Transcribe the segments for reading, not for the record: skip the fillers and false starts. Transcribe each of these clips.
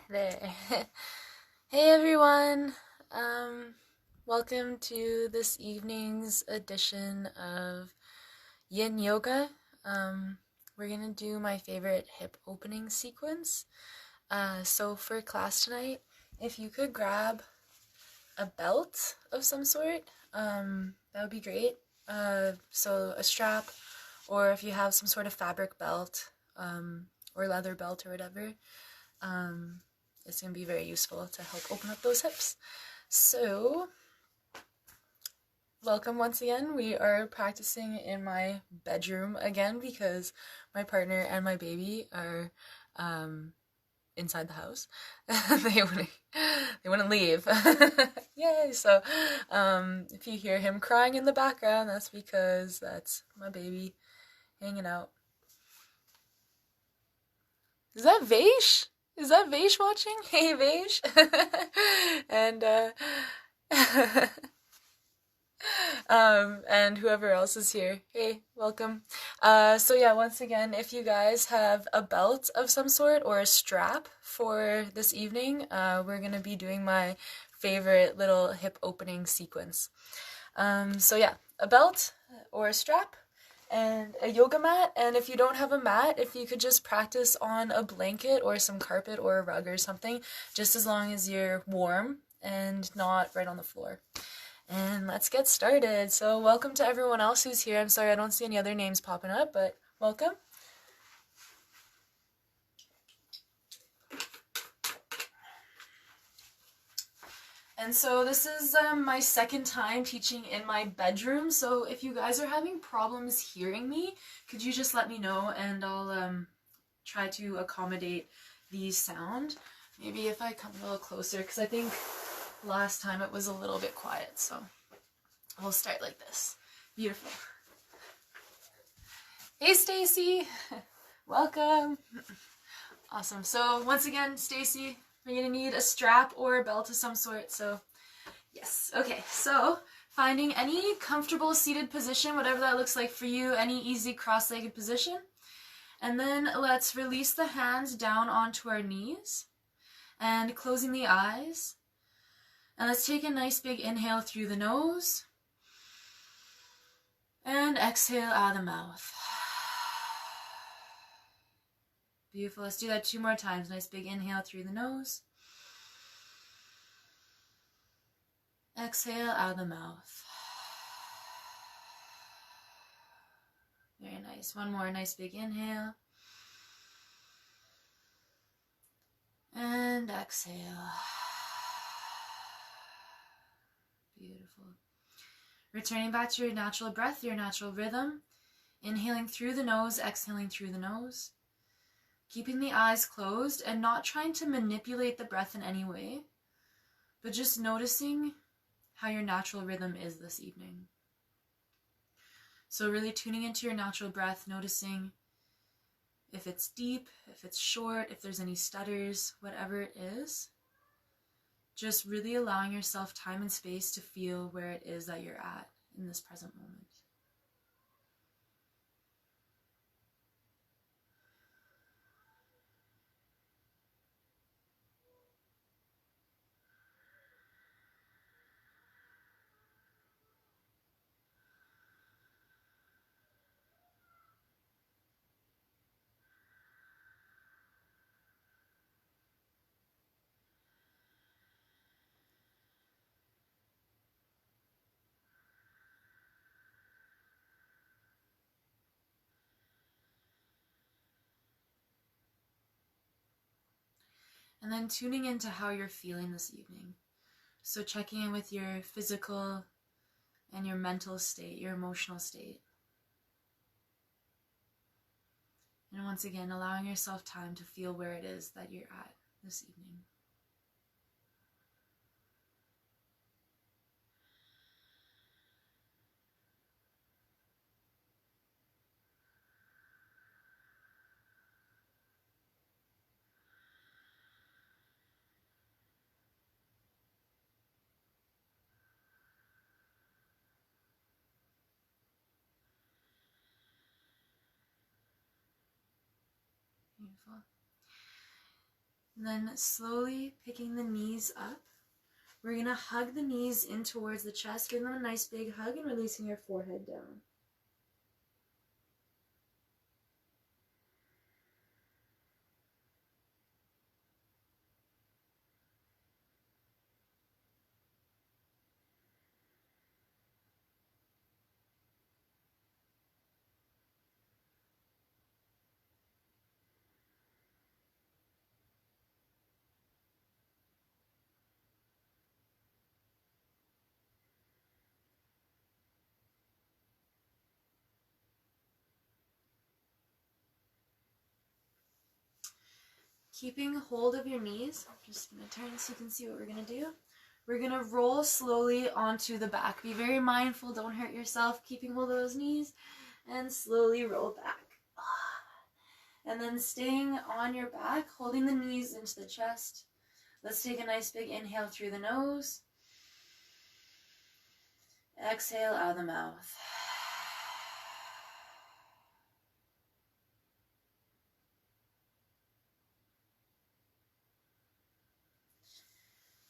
there. Hey everyone. Um, Welcome to this evening's edition of Yin Yoga. We're gonna do my favorite hip opening sequence. So for class tonight, if you could grab a belt of some sort, that would be great. So a strap, or if you have some sort of fabric belt, or leather belt or whatever. It's going to be very useful to help open up those hips. So, welcome once again. We are practicing in my bedroom again because my partner and my baby are inside the house. they wouldn't leave. Yay! So, if you hear him crying in the background, that's because that's my baby hanging out. Is that Vaish? Is that Vaish watching? Hey, Vaish. And, and whoever else is here. Hey, welcome. So yeah, once again, if you guys have a belt of some sort or a strap for this evening, we're gonna be doing my favorite little hip opening sequence. So yeah, a belt or a strap and a yoga mat, and if you don't have a mat, if you could just practice on a blanket or some carpet or a rug or something, just as long as you're warm and not right on the floor. And let's get started. So welcome to everyone else who's here. I'm sorry I don't see any other names popping up, but welcome. And so this is my second time teaching in my bedroom, so if you guys are having problems hearing me, could you just let me know and I'll try to accommodate the sound. Maybe if I come a little closer, because I think last time it was a little bit quiet, so we'll start like this. Beautiful. Hey Stacy! Welcome! Awesome. So once again, Stacy, we're gonna need a strap or a belt of some sort, so yes. Okay, so finding any comfortable seated position, whatever that looks like for you, any easy cross-legged position. And then let's release the hands down onto our knees and closing the eyes. And let's take a nice big inhale through the nose and exhale out of the mouth. Beautiful. Let's do that 2 more times. Nice big inhale through the nose. Exhale out of the mouth. Very nice. One more nice big inhale. And exhale. Beautiful. Returning back to your natural breath, your natural rhythm. Inhaling through the nose, exhaling through the nose. Keeping the eyes closed and not trying to manipulate the breath in any way, but just noticing how your natural rhythm is this evening. So really tuning into your natural breath, noticing if it's deep, if it's short, if there's any stutters, whatever it is. Just really allowing yourself time and space to feel where it is that you're at in this present moment. And then tuning into how you're feeling this evening. So checking in with your physical and your mental state, your emotional state. And once again, allowing yourself time to feel where it is that you're at this evening. Beautiful. And then slowly picking the knees up. We're going to hug the knees in towards the chest, give them a nice big hug and releasing your forehead down. Keeping hold of your knees, I'm just going to turn so you can see what we're going to do. We're going to roll slowly onto the back. Be very mindful, don't hurt yourself, keeping hold of those knees, and slowly roll back. And then staying on your back, holding the knees into the chest. Let's take a nice big inhale through the nose. Exhale out of the mouth.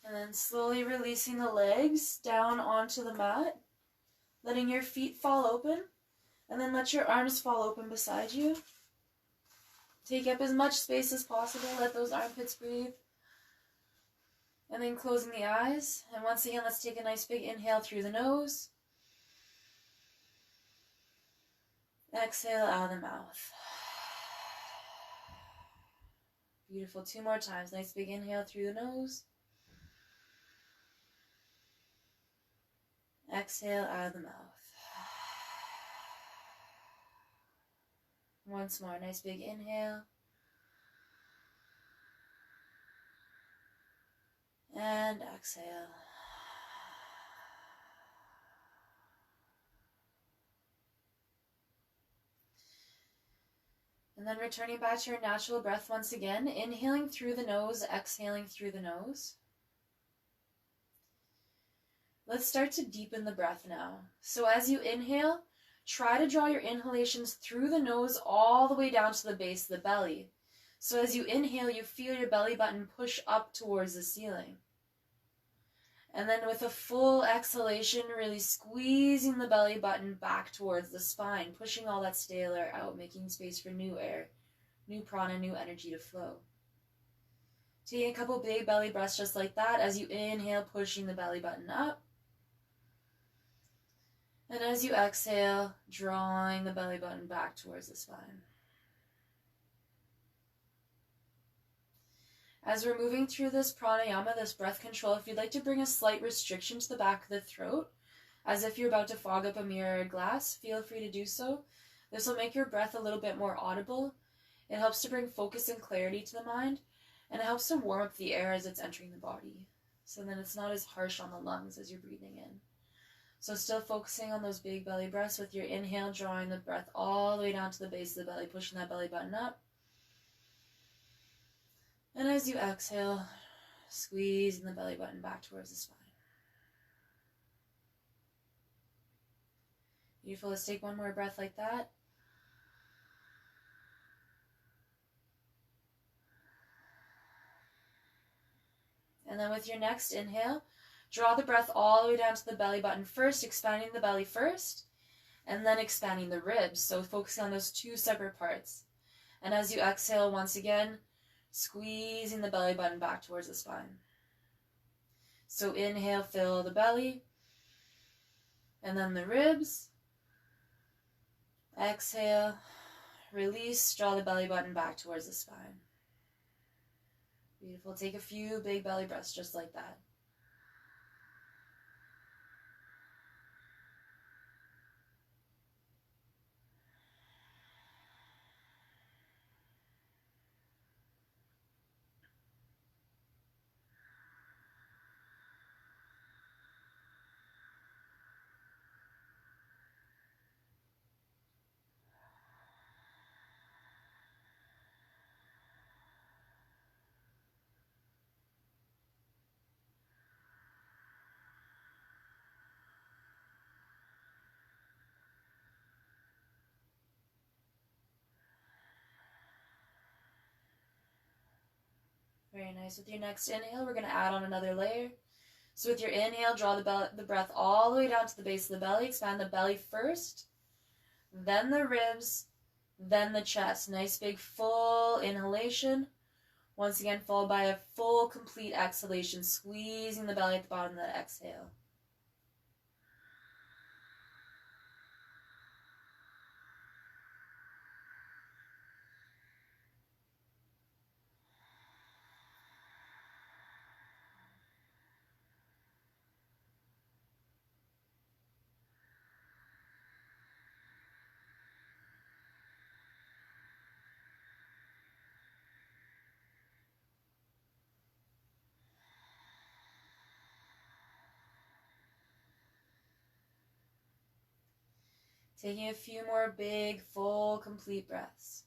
And then slowly releasing the legs down onto the mat, letting your feet fall open, and then let your arms fall open beside you. Take up as much space as possible, let those armpits breathe. And then closing the eyes, and once again, let's take a nice big inhale through the nose. Exhale out of the mouth. Beautiful, 2 more times. Nice big inhale through the nose. Exhale out of the mouth. Once more, nice big inhale. And exhale. And then returning back to your natural breath once again, inhaling through the nose, exhaling through the nose. Let's start to deepen the breath now. So as you inhale, try to draw your inhalations through the nose all the way down to the base of the belly. So as you inhale, you feel your belly button push up towards the ceiling. And then with a full exhalation, really squeezing the belly button back towards the spine, pushing all that stale air out, making space for new air, new prana, new energy to flow. Taking a couple big belly breaths just like that. As you inhale, pushing the belly button up. And as you exhale, drawing the belly button back towards the spine. As we're moving through this pranayama, this breath control, if you'd like to bring a slight restriction to the back of the throat, as if you're about to fog up a mirror or glass, feel free to do so. This will make your breath a little bit more audible. It helps to bring focus and clarity to the mind, and it helps to warm up the air as it's entering the body. So then it's not as harsh on the lungs as you're breathing in. So still focusing on those big belly breaths with your inhale, drawing the breath all the way down to the base of the belly, pushing that belly button up. And as you exhale, squeezing the belly button back towards the spine. Beautiful. Let's take one more breath like that. And then with your next inhale, draw the breath all the way down to the belly button first, expanding the belly first, and then expanding the ribs. So focusing on those 2 separate parts. And as you exhale, once again, squeezing the belly button back towards the spine. So inhale, fill the belly, and then the ribs. Exhale, release, draw the belly button back towards the spine. Beautiful. Take a few big belly breaths just like that. Very nice. With your next inhale, we're going to add on another layer. So with your inhale, draw the breath all the way down to the base of the belly. Expand the belly first, then the ribs, then the chest. Nice big full inhalation. Once again, followed by a full complete exhalation, squeezing the belly at the bottom of the exhale. Taking a few more big, full, complete breaths.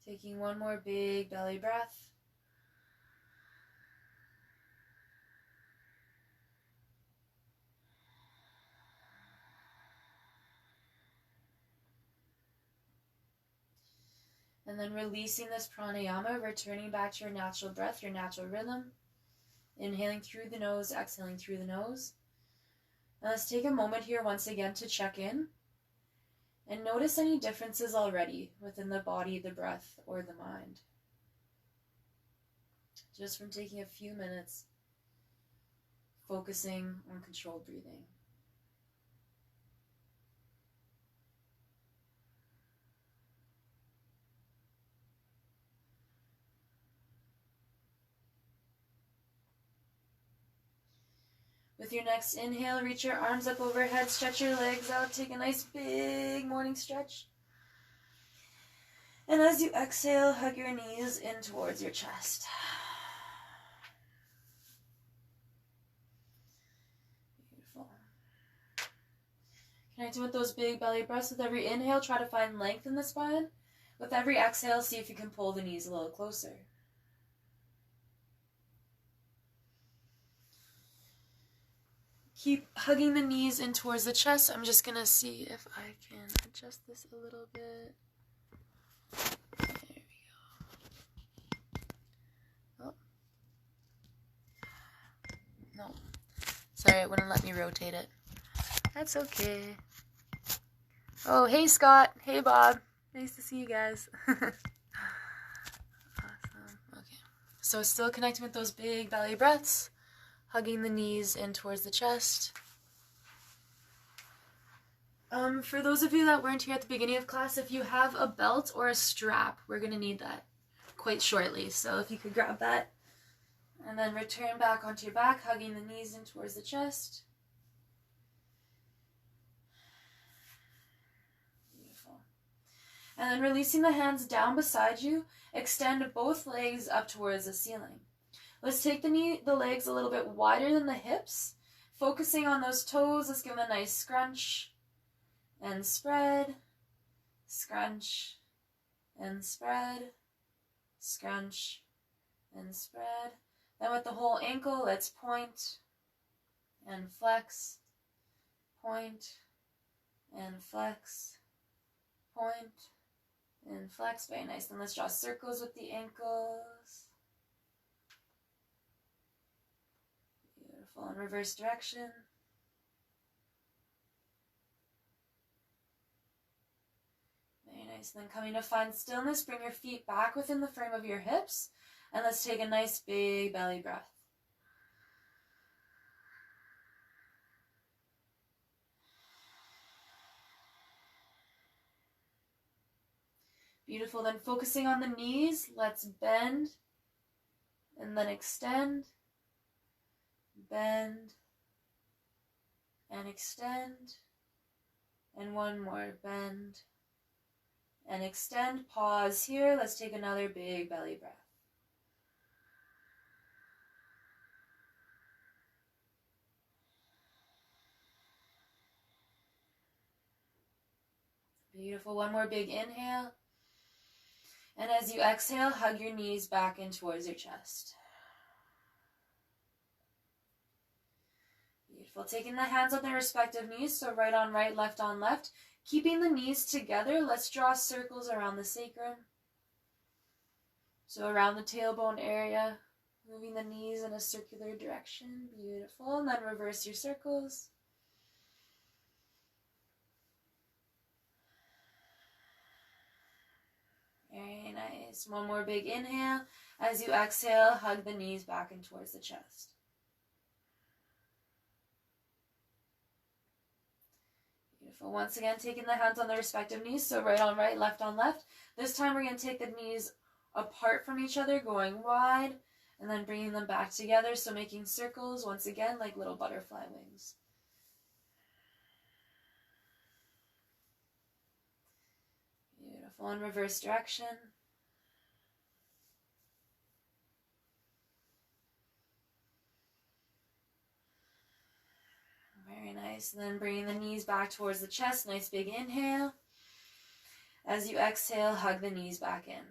Taking one more big belly breath. And then releasing this pranayama, returning back to your natural breath, your natural rhythm. Inhaling through the nose, exhaling through the nose. And let's take a moment here once again to check in and notice any differences already within the body, the breath, or the mind. Just from taking a few minutes, focusing on controlled breathing. With your next inhale, reach your arms up overhead, stretch your legs out, take a nice big morning stretch. And as you exhale, hug your knees in towards your chest. Beautiful. Connecting with those big belly breaths. With every inhale, try to find length in the spine. With every exhale, see if you can pull the knees a little closer. Keep hugging the knees in towards the chest. I'm just going to see if I can adjust this a little bit. There we go. Oh. No. Sorry, it wouldn't let me rotate it. That's okay. Oh, hey Scott. Hey Bob. Nice to see you guys. Awesome. Okay. So still connecting with those big belly breaths. Hugging the knees in towards the chest. For those of you that weren't here at the beginning of class, if you have a belt or a strap, we're going to need that quite shortly. So if you could grab that. And then return back onto your back, hugging the knees in towards the chest. Beautiful. And then releasing the hands down beside you, extend both legs up towards the ceiling. Let's take the legs a little bit wider than the hips. Focusing on those toes, let's give them a nice scrunch and spread, scrunch and spread, scrunch and spread. Then with the whole ankle, let's point and flex, point and flex, point and flex. Very nice. Then let's draw circles with the ankles. In reverse direction. Very nice. And then coming to find stillness, bring your feet back within the frame of your hips. And let's take a nice big belly breath. Beautiful. Then focusing on the knees, let's bend and then extend. Bend and extend, and one more, bend and extend. Pause here. Let's take another big belly breath. Beautiful. One more big inhale. And as you exhale, hug your knees back in towards your chest. Beautiful. Taking the hands on their respective knees, so right on right, left on left. Keeping the knees together, let's draw circles around the sacrum. So around the tailbone area, moving the knees in a circular direction. Beautiful. And then reverse your circles. Very nice. One more big inhale. As you exhale, hug the knees back in towards the chest. Beautiful. Once again, taking the hands on the respective knees, so right on right, left on left. This time we're going to take the knees apart from each other, going wide, and then bringing them back together, so making circles, once again, like little butterfly wings. Beautiful. In reverse direction. Very nice. And then bringing the knees back towards the chest. Nice big inhale. As you exhale, hug the knees back in.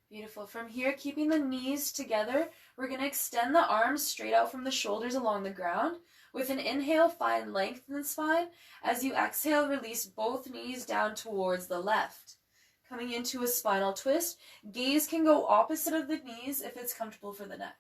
Beautiful. From here, keeping the knees together, we're going to extend the arms straight out from the shoulders along the ground. With an inhale, find length in the spine. As you exhale, release both knees down towards the left. Coming into a spinal twist. Gaze can go opposite of the knees if it's comfortable for the neck.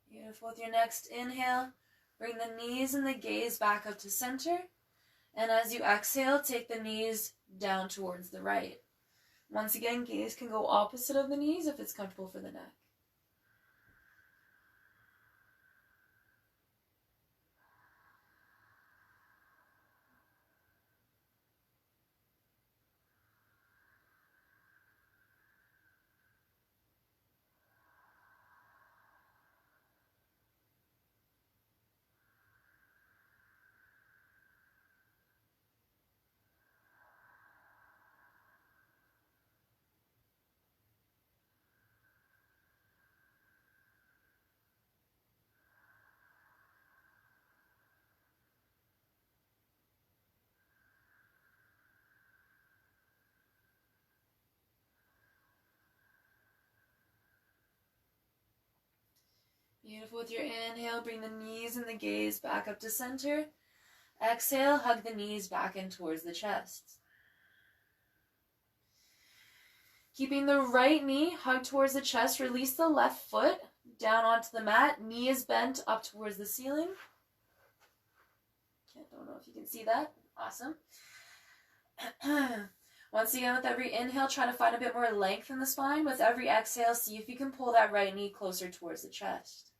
Beautiful. With your next inhale, bring the knees and the gaze back up to center. And as you exhale, take the knees down towards the right. Once again, gaze can go opposite of the knees if it's comfortable for the neck. Beautiful. With your inhale, bring the knees and the gaze back up to center. Exhale, hug the knees back in towards the chest. Keeping the right knee hugged towards the chest, release the left foot down onto the mat. Knee is bent up towards the ceiling. Don't know if you can see that. Awesome. Once again, with every inhale, try to find a bit more length in the spine. With every exhale, see if you can pull that right knee closer towards the chest.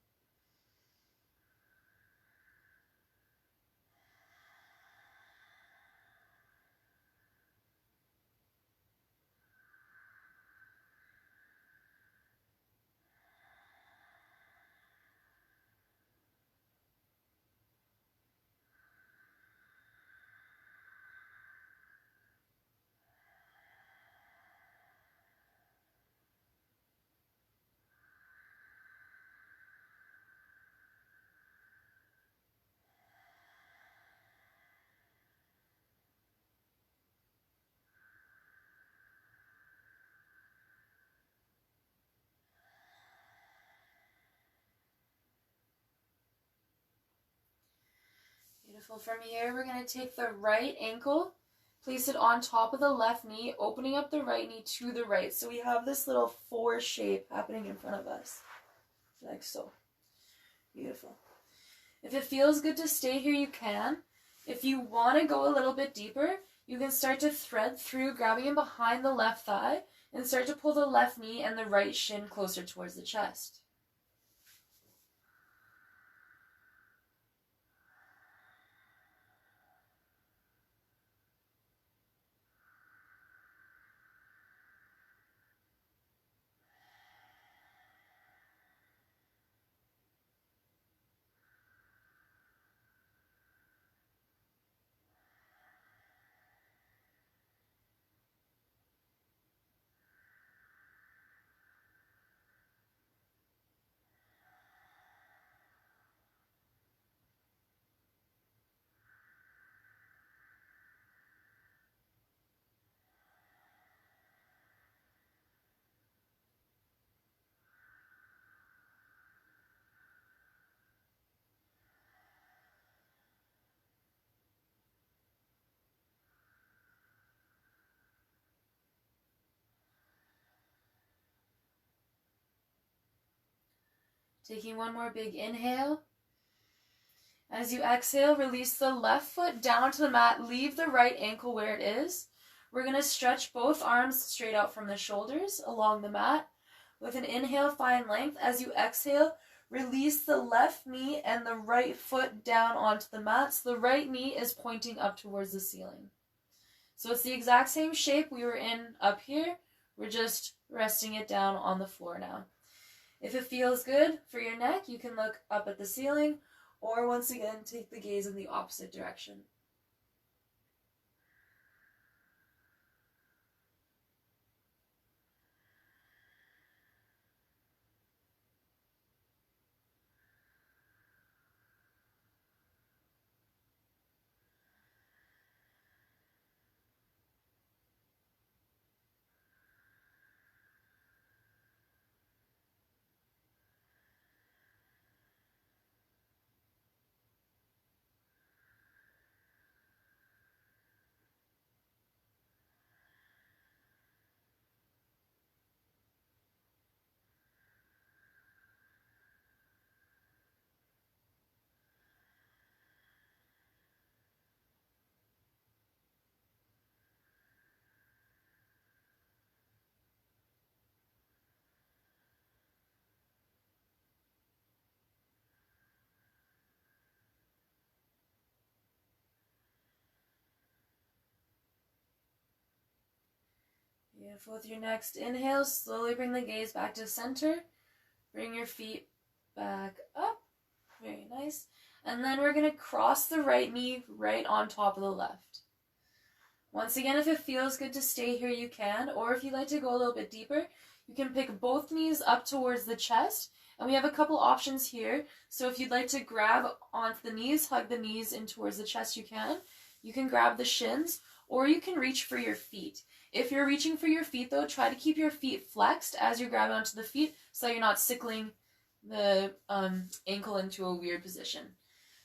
Beautiful. From here, we're going to take the right ankle, place it on top of the left knee, opening up the right knee to the right. So we have this little 4 shape happening in front of us, like so. Beautiful. If it feels good to stay here, you can. If you want to go a little bit deeper, you can start to thread through, grabbing in behind the left thigh, and start to pull the left knee and the right shin closer towards the chest. Taking one more big inhale. As you exhale, release the left foot down to the mat. Leave the right ankle where it is. We're going to stretch both arms straight out from the shoulders along the mat. With an inhale, find length. As you exhale, release the left knee and the right foot down onto the mat. So the right knee is pointing up towards the ceiling. So it's the exact same shape we were in up here. We're just resting it down on the floor now. If it feels good for your neck, you can look up at the ceiling, or once again, take the gaze in the opposite direction. Beautiful. With your next inhale, slowly bring the gaze back to center. Bring your feet back up. Very nice. And then we're going to cross the right knee right on top of the left. Once again, if it feels good to stay here, you can. Or if you'd like to go a little bit deeper, you can pick both knees up towards the chest. And we have a couple options here. So if you'd like to grab onto the knees, hug the knees in towards the chest, you can. You can grab the shins, or you can reach for your feet. If you're reaching for your feet, though, try to keep your feet flexed as you're grabbing onto the feet so that you're not sickling the ankle into a weird position.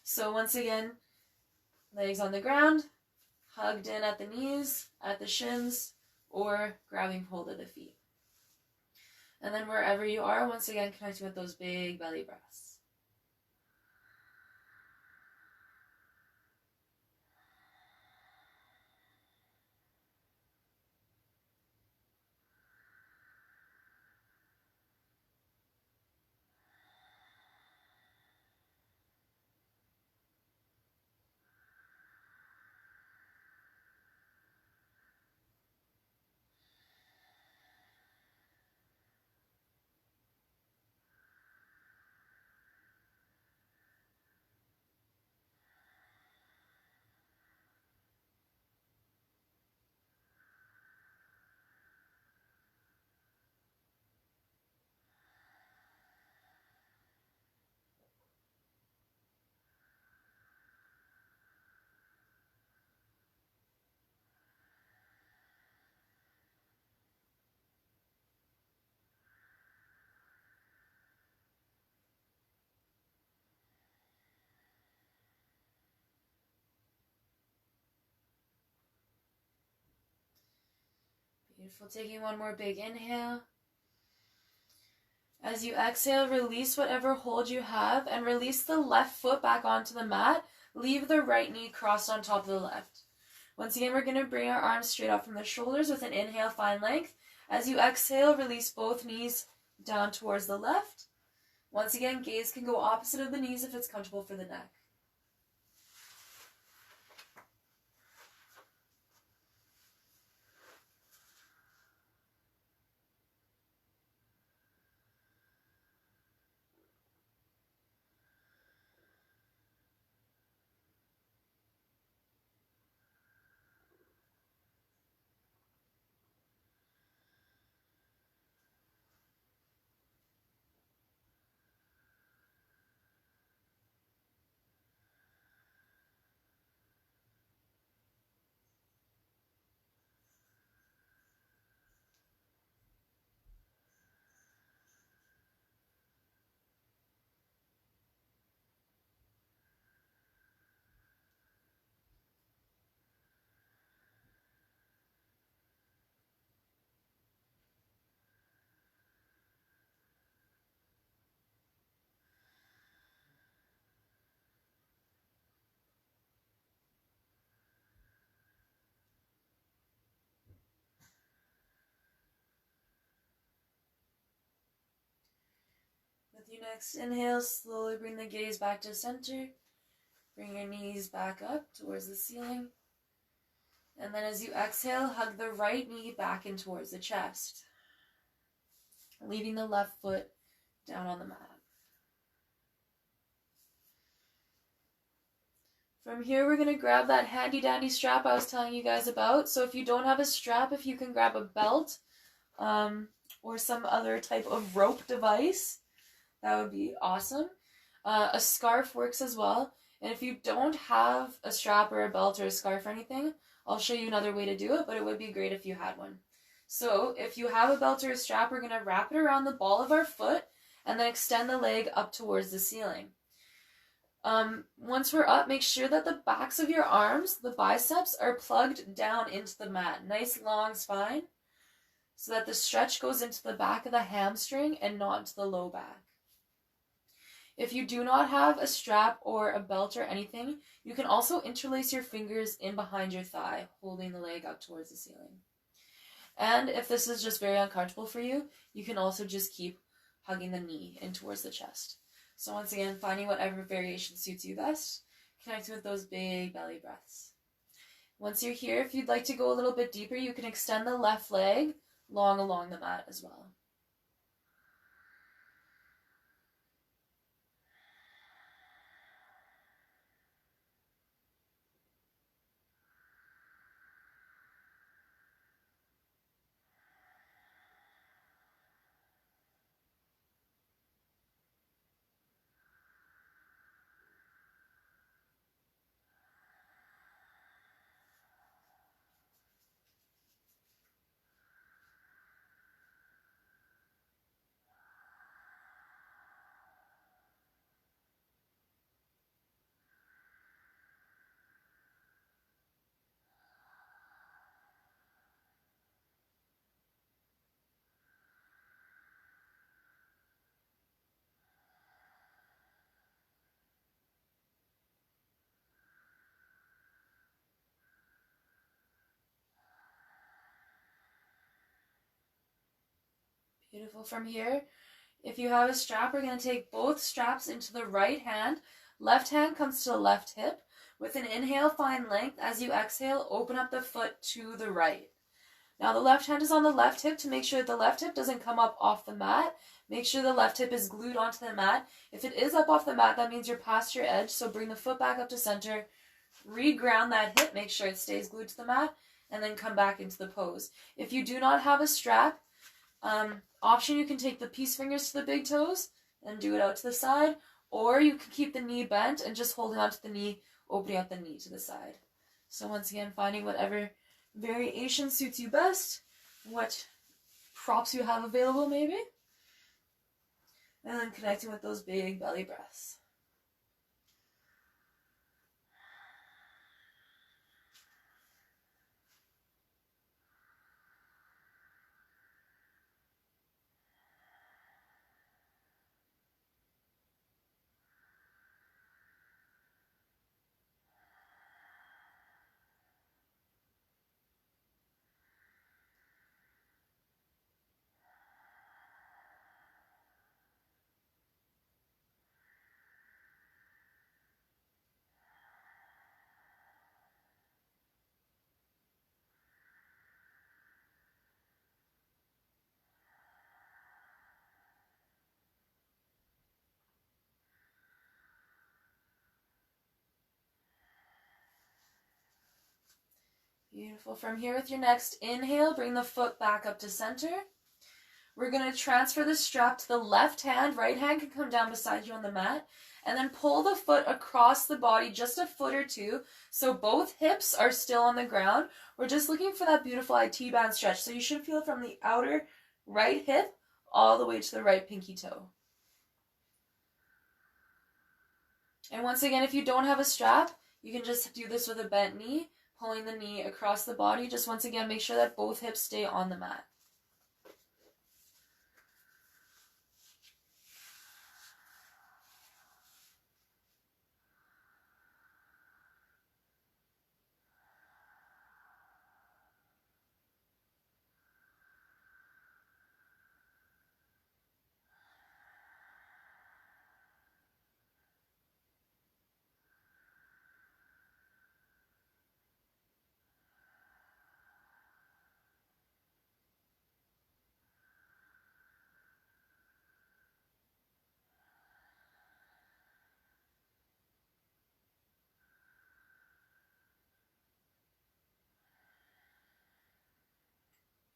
So once again, legs on the ground, hugged in at the knees, at the shins, or grabbing hold of the feet. And then wherever you are, once again, connecting with those big belly breaths. Beautiful. Taking one more big inhale. As you exhale, release whatever hold you have and release the left foot back onto the mat. Leave the right knee crossed on top of the left. Once again, we're going to bring our arms straight up from the shoulders with an inhale, find length. As you exhale, release both knees down towards the left. Once again, gaze can go opposite of the knees if it's comfortable for the neck. With your next inhale, slowly bring the gaze back to center. Bring your knees back up towards the ceiling. And then as you exhale, hug the right knee back in towards the chest, leaving the left foot down on the mat. From here, we're going to grab that handy dandy strap I was telling you guys about. So if you don't have a strap, if you can grab a belt or some other type of rope device, that would be awesome. A scarf works as well. And if you don't have a strap or a belt or a scarf or anything, I'll show you another way to do it, but it would be great if you had one. So if you have a belt or a strap, we're going to wrap it around the ball of our foot and then extend the leg up towards the ceiling. Once we're up, make sure that the backs of your arms, the biceps, are plugged down into the mat. Nice long spine so that the stretch goes into the back of the hamstring and not into the low back. If you do not have a strap or a belt or anything, you can also interlace your fingers in behind your thigh, holding the leg up towards the ceiling. And if this is just very uncomfortable for you, you can also just keep hugging the knee in towards the chest. So once again, finding whatever variation suits you best, connecting with those big belly breaths. Once you're here, if you'd like to go a little bit deeper, you can extend the left leg long along the mat as well. Beautiful. From here, if you have a strap, we're going to take both straps into the right hand. Left hand comes to the left hip. With an inhale, find length. As you exhale, open up the foot to the right. Now the left hand is on the left hip to make sure that the left hip doesn't come up off the mat. Make sure the left hip is glued onto the mat. If it is up off the mat, that means you're past your edge. So bring the foot back up to center. Re-ground that hip. Make sure it stays glued to the mat. And then come back into the pose. If you do not have a strap, option, you can take the peace fingers to the big toes and do it out to the side. Or you can keep the knee bent and just holding onto the knee, opening up the knee to the side. So once again, finding whatever variation suits you best, what props you have available maybe, and then connecting with those big belly breaths. Beautiful. From here with your next inhale, bring the foot back up to center. We're going to transfer the strap to the left hand. Right hand can come down beside you on the mat. And then pull the foot across the body just a foot or two. So both hips are still on the ground. We're just looking for that beautiful IT band stretch. So you should feel it from the outer right hip all the way to the right pinky toe. And once again, if you don't have a strap, you can just do this with a bent knee, pulling the knee across the body. Just once again, make sure that both hips stay on the mat.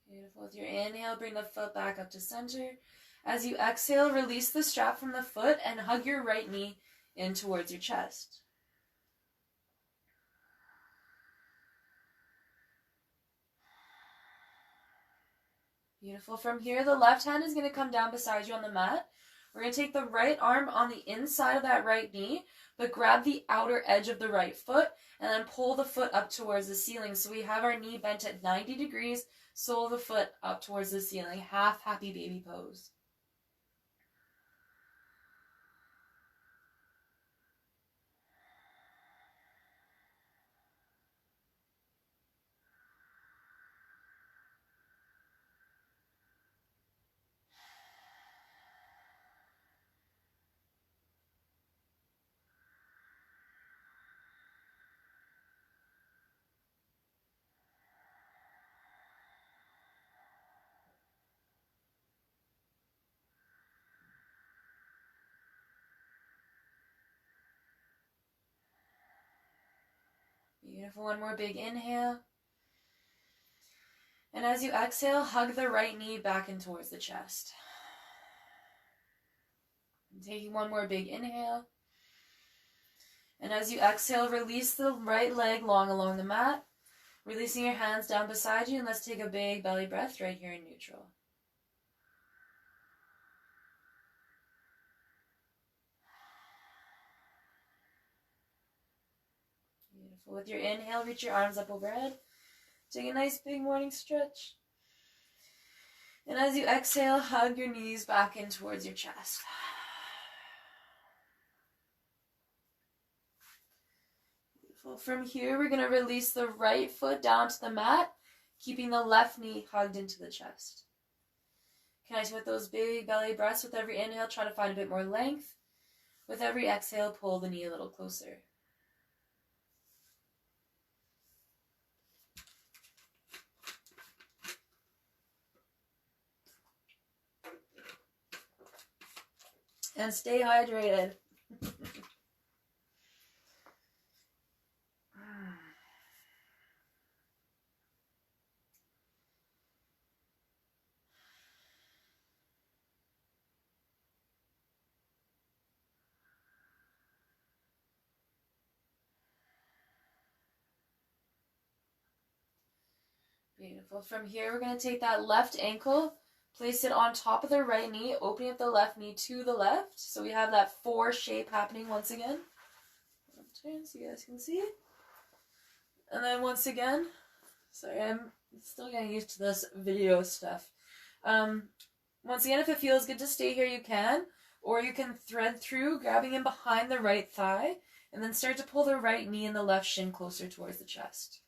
Beautiful. With your inhale, bring the foot back up to center. As you exhale, release the strap from the foot and hug your right knee in towards your chest. Beautiful. From here, the left hand is going to come down beside you on the mat. We're going to take the right arm on the inside of that right knee, but grab the outer edge of the right foot and then pull the foot up towards the ceiling. So we have our knee bent at 90 degrees, sole of the foot up towards the ceiling. Half happy baby pose. Beautiful. One more big inhale. And as you exhale, hug the right knee back in towards the chest. And taking one more big inhale. And as you exhale, release the right leg long along the mat. Releasing your hands down beside you, and let's take a big belly breath right here in neutral. Beautiful. With your inhale, reach your arms up overhead. Take a nice big morning stretch. And as you exhale, hug your knees back in towards your chest. Beautiful. From here, we're going to release the right foot down to the mat, keeping the left knee hugged into the chest. Connect with those big belly breaths. With every inhale, try to find a bit more length. With every exhale, pull the knee a little closer. And stay hydrated. Beautiful. From here, we're going to take that left ankle, place it on top of the right knee, opening up the left knee to the left. So we have that 4 shape happening once again. Turn so you guys can see. And then once again, sorry, I'm still getting used to this video stuff. Once again, if it feels good to stay here, you can. Or you can thread through, grabbing in behind the right thigh, and then start to pull the right knee and the left shin closer towards the chest.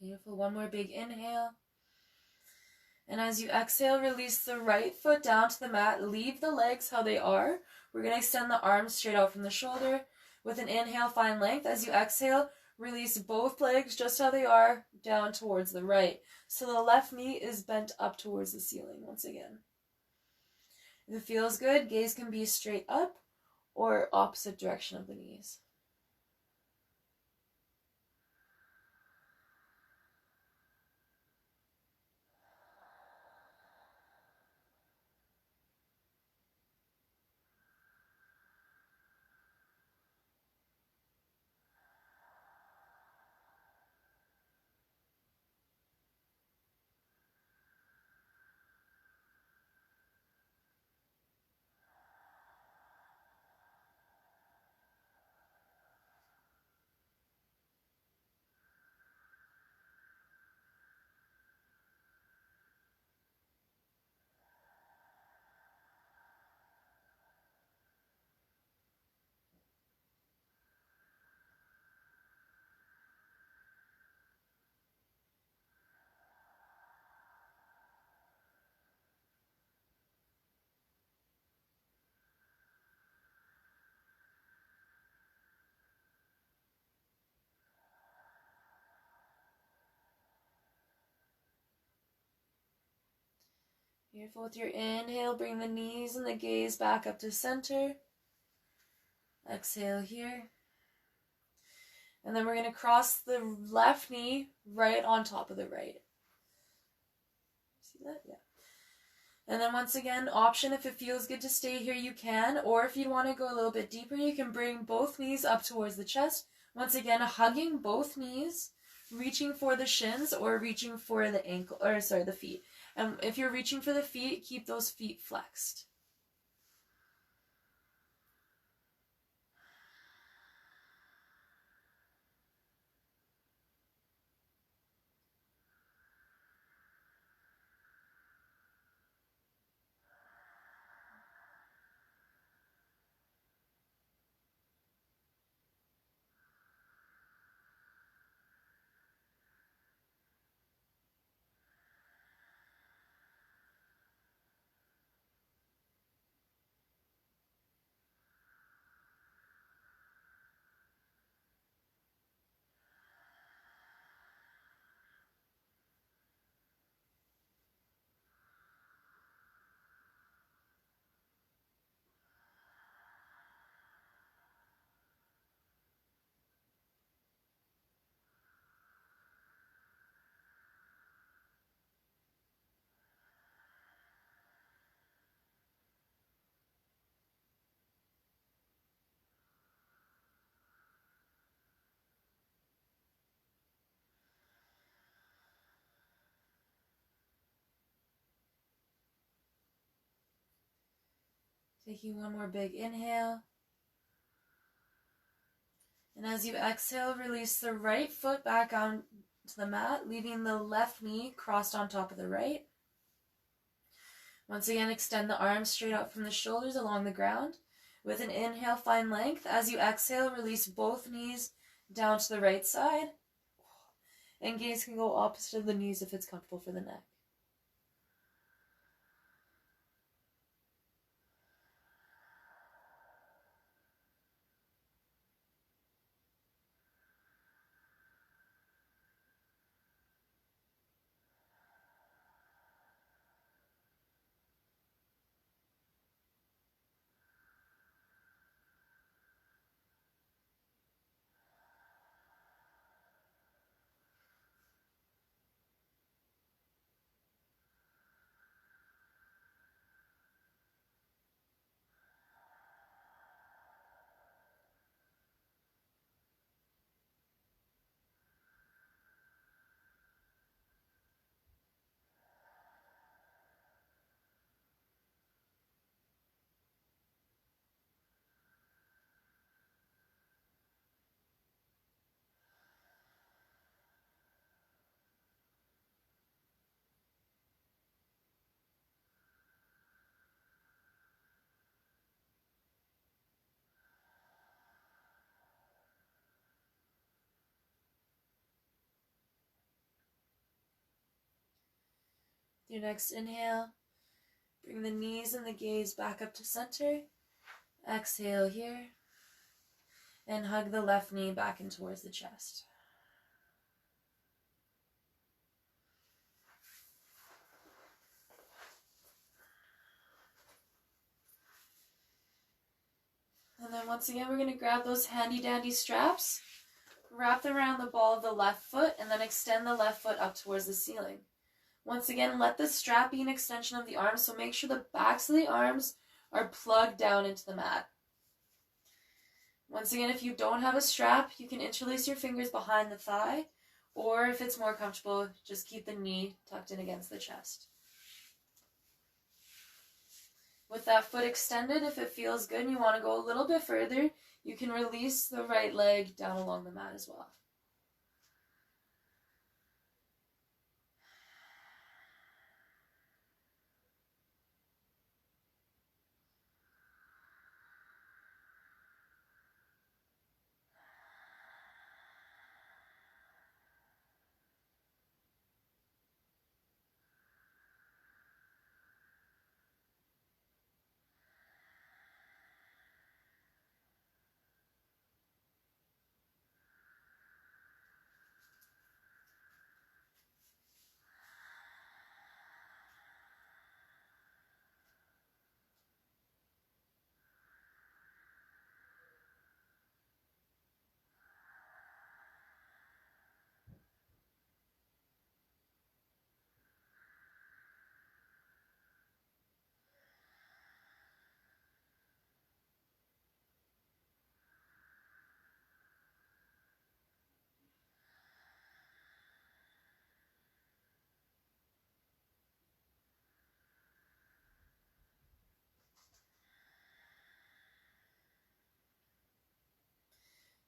Beautiful. One more big inhale. And as you exhale, release the right foot down to the mat. Leave the legs how they are. We're going to extend the arms straight out from the shoulder. With an inhale, find length. As you exhale, release both legs just how they are down towards the right. So the left knee is bent up towards the ceiling once again. If it feels good, gaze can be straight up or opposite direction of the knees. Beautiful. With your inhale, bring the knees and the gaze back up to center. Exhale here. And then we're going to cross the left knee right on top of the right. See that? Yeah. And then once again, option if it feels good to stay here, you can. Or if you want to go a little bit deeper, you can bring both knees up towards the chest. Once again, hugging both knees, reaching for the shins or reaching for the the feet. And if you're reaching for the feet, keep those feet flexed. Taking one more big inhale. And as you exhale, release the right foot back onto the mat, leaving the left knee crossed on top of the right. Once again, extend the arms straight out from the shoulders along the ground. With an inhale, find length. As you exhale, release both knees down to the right side. And gaze can go opposite of the knees if it's comfortable for the neck. Your next inhale, bring the knees and the gaze back up to center. Exhale here. And hug the left knee back in towards the chest. And then once again, we're going to grab those handy dandy straps, wrap them around the ball of the left foot, and then extend the left foot up towards the ceiling. Once again, let the strap be an extension of the arms, so make sure the backs of the arms are plugged down into the mat. Once again, if you don't have a strap, you can interlace your fingers behind the thigh, or if it's more comfortable, just keep the knee tucked in against the chest. With that foot extended, if it feels good and you want to go a little bit further, you can release the right leg down along the mat as well.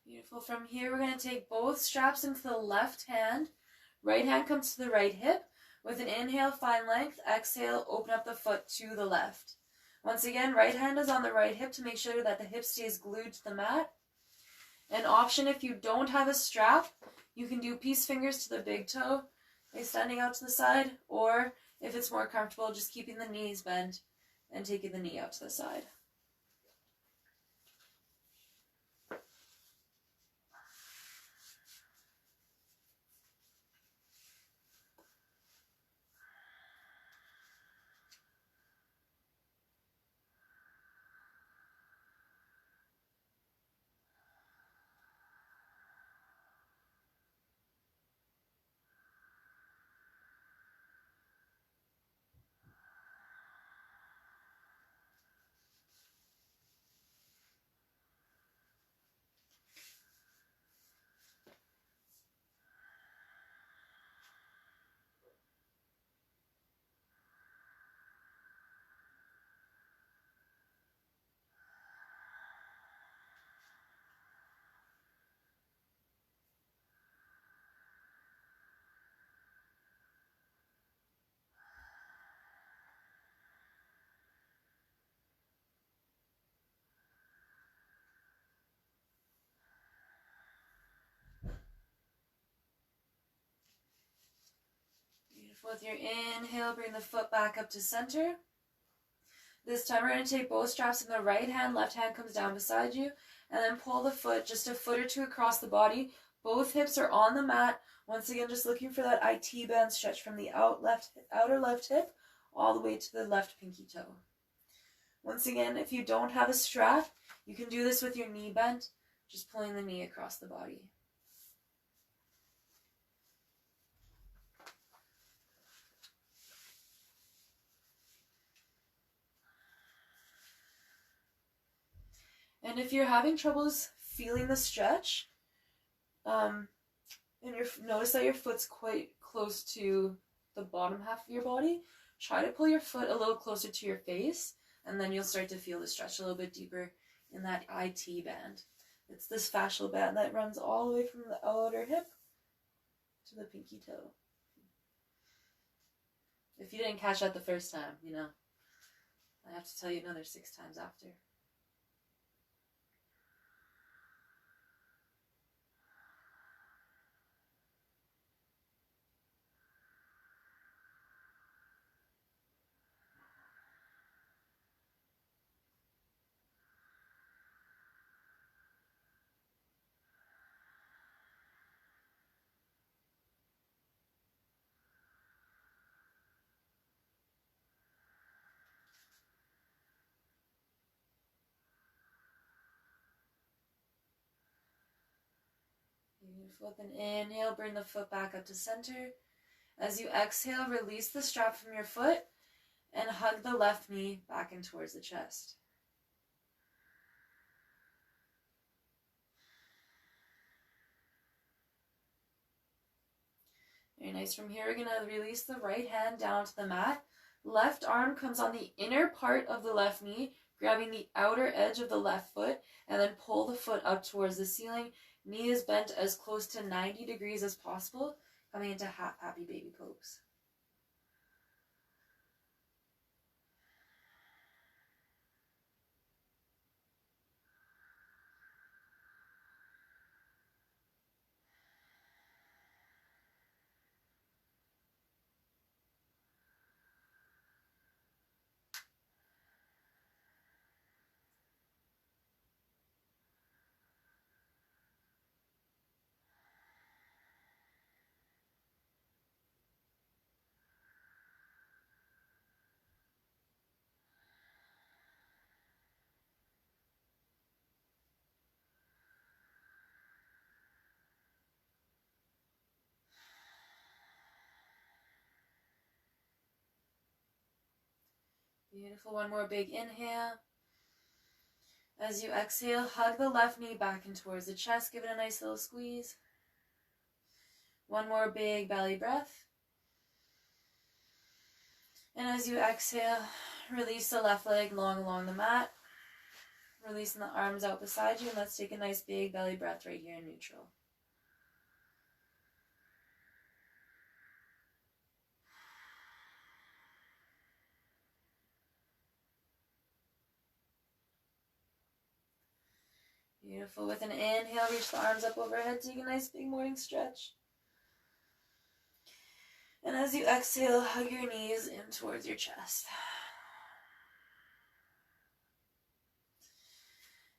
Beautiful. From here, we're going to take both straps into the left hand. Right hand comes to the right hip. With an inhale, find length. Exhale, open up the foot to the left. Once again, right hand is on the right hip to make sure that the hip stays glued to the mat. An option, if you don't have a strap, you can do peace fingers to the big toe, extending out to the side, or if it's more comfortable, just keeping the knees bent and taking the knee out to the side. With your inhale, bring the foot back up to center. This time we're going to take both straps in the right hand, left hand comes down beside you, and then pull the foot just a foot or two across the body. Both hips are on the mat. Once again, just looking for that IT band stretch from the outer left hip all the way to the left pinky toe. Once again, if you don't have a strap, you can do this with your knee bent, just pulling the knee across the body. And if you're having troubles feeling the stretch, and notice that your foot's quite close to the bottom half of your body, try to pull your foot a little closer to your face, and then you'll start to feel the stretch a little bit deeper in that IT band. It's this fascial band that runs all the way from the outer hip to the pinky toe. If you didn't catch that the first time, I have to tell you another 6 times after. Beautiful. With an inhale, bring the foot back up to center. As you exhale, release the strap from your foot and hug the left knee back in towards the chest. Very nice. From here, we're going to release the right hand down to the mat. Left arm comes on the inner part of the left knee, grabbing the outer edge of the left foot, and then pull the foot up towards the ceiling. Knee is bent as close to 90 degrees as possible, coming into half happy baby pose. Beautiful. One more big inhale. As you exhale, hug the left knee back in towards the chest. Give it a nice little squeeze. One more big belly breath. And as you exhale, release the left leg long along the mat. Releasing the arms out beside you. And let's take a nice big belly breath right here in neutral. Beautiful. With an inhale, reach the arms up overhead. Take a nice big morning stretch. And as you exhale, hug your knees in towards your chest.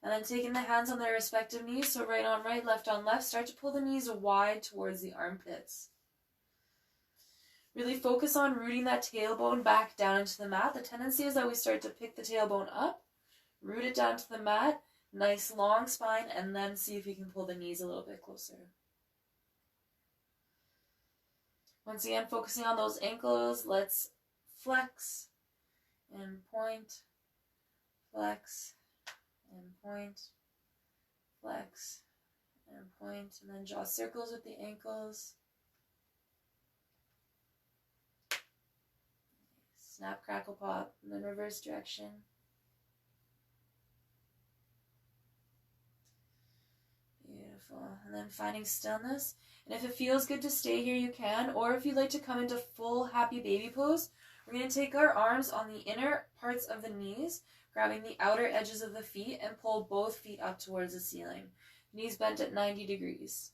And then taking the hands on their respective knees, so right on right, left on left, start to pull the knees wide towards the armpits. Really focus on rooting that tailbone back down into the mat. The tendency is that we start to pick the tailbone up, root it down to the mat, nice long spine, and then see if you can pull the knees a little bit closer. Once again, focusing on those ankles, let's flex and point, flex and point, flex and point, and then draw circles with the ankles. Snap, crackle, pop, and then reverse direction. Beautiful. And then finding stillness. And if it feels good to stay here, you can. Or if you'd like to come into full happy baby pose, we're going to take our arms on the inner parts of the knees, grabbing the outer edges of the feet, and pull both feet up towards the ceiling. Knees bent at 90 degrees.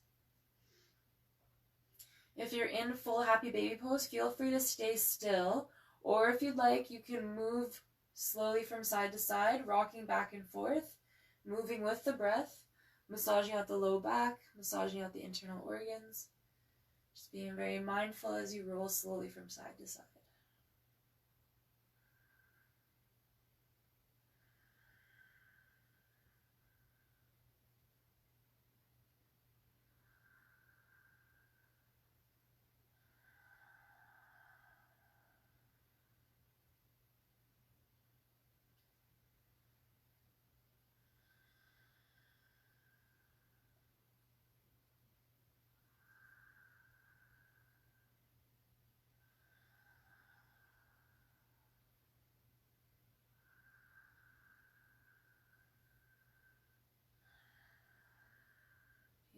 If you're in full happy baby pose, feel free to stay still. Or if you'd like, you can move slowly from side to side, rocking back and forth, moving with the breath, massaging out the low back, massaging out the internal organs. Just being very mindful as you roll slowly from side to side.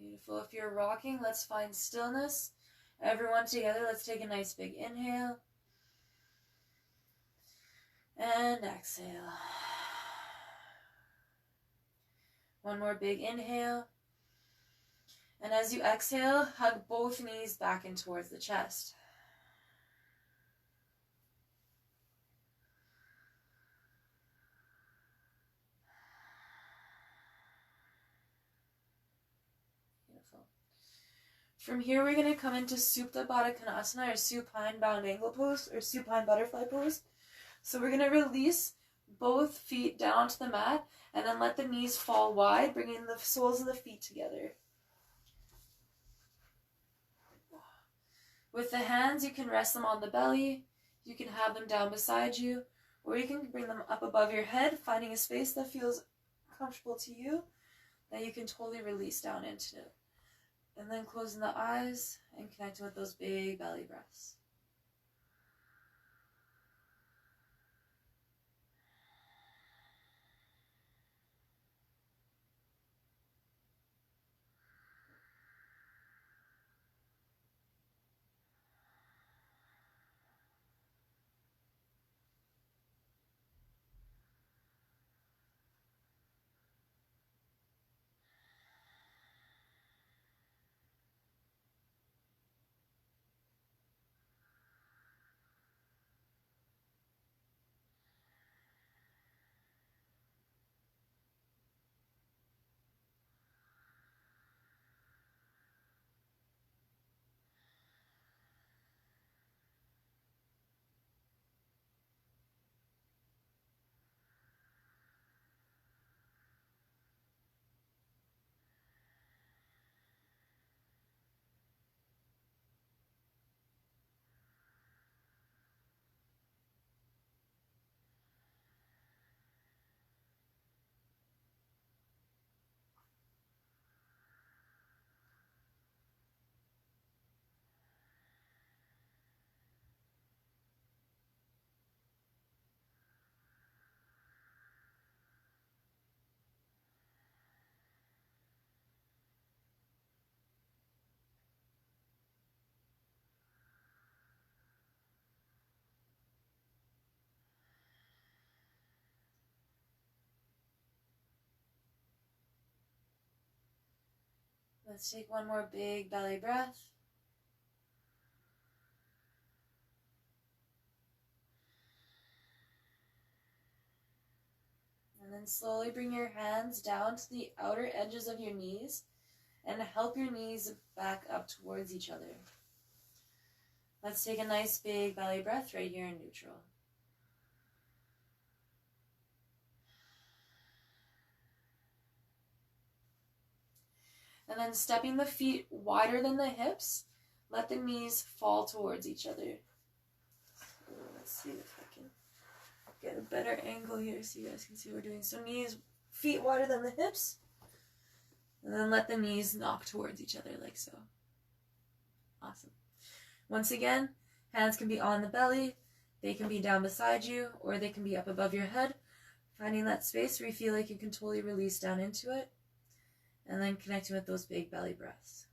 Beautiful. If you're rocking, let's find stillness. Everyone together, let's take a nice big inhale. And exhale. One more big inhale. And as you exhale, hug both knees back in towards the chest. Beautiful. From here, we're going to come into Supta Baddha Konasana, or supine bound angle pose, or supine butterfly pose. So we're going to release both feet down to the mat, and then let the knees fall wide, bringing the soles of the feet together. With the hands, you can rest them on the belly, you can have them down beside you, or you can bring them up above your head, finding a space that feels comfortable to you, that you can totally release down into. And then closing the eyes and connecting with those big belly breaths. Let's take one more big belly breath. And then slowly bring your hands down to the outer edges of your knees and help your knees back up towards each other. Let's take a nice big belly breath right here in neutral. And then stepping the feet wider than the hips, let the knees fall towards each other. Let's see if I can get a better angle here so you guys can see what we're doing. So knees, feet wider than the hips, and then let the knees knock towards each other like so. Awesome. Once again, hands can be on the belly, they can be down beside you, or they can be up above your head, finding that space where you feel like you can totally release down into it, and then connecting with those big belly breaths.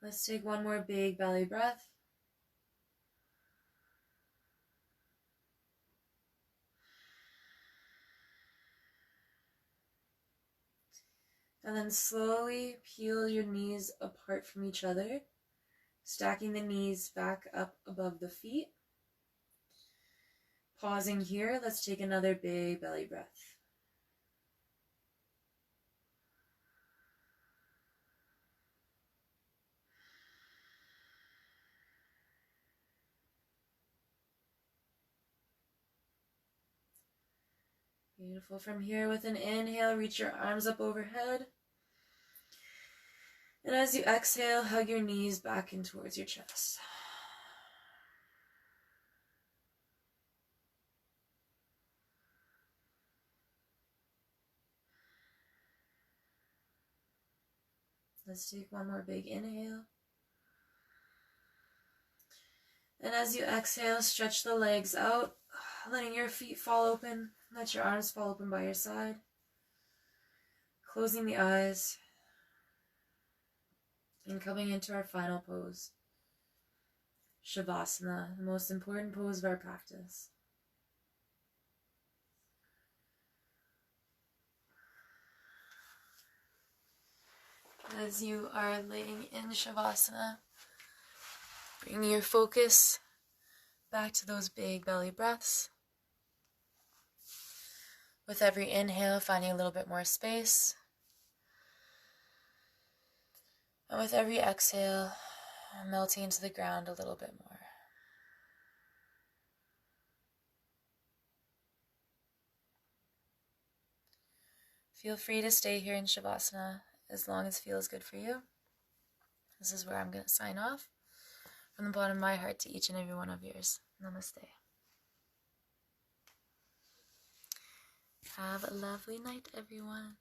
Let's take one more big belly breath. And then slowly peel your knees apart from each other, stacking the knees back up above the feet. Pausing here, let's take another big belly breath. Beautiful. From here, with an inhale, reach your arms up overhead. And as you exhale, hug your knees back in towards your chest. Let's take one more big inhale. And as you exhale, stretch the legs out, letting your feet fall open. Let your arms fall open by your side. Closing the eyes. And coming into our final pose. Shavasana, the most important pose of our practice. As you are laying in Shavasana, bring your focus back to those big belly breaths. With every inhale, finding a little bit more space. And with every exhale, melting into the ground a little bit more. Feel free to stay here in Shavasana as long as feels good for you. This is where I'm going to sign off. From the bottom of my heart to each and every one of yours. Namaste. Have a lovely night, everyone.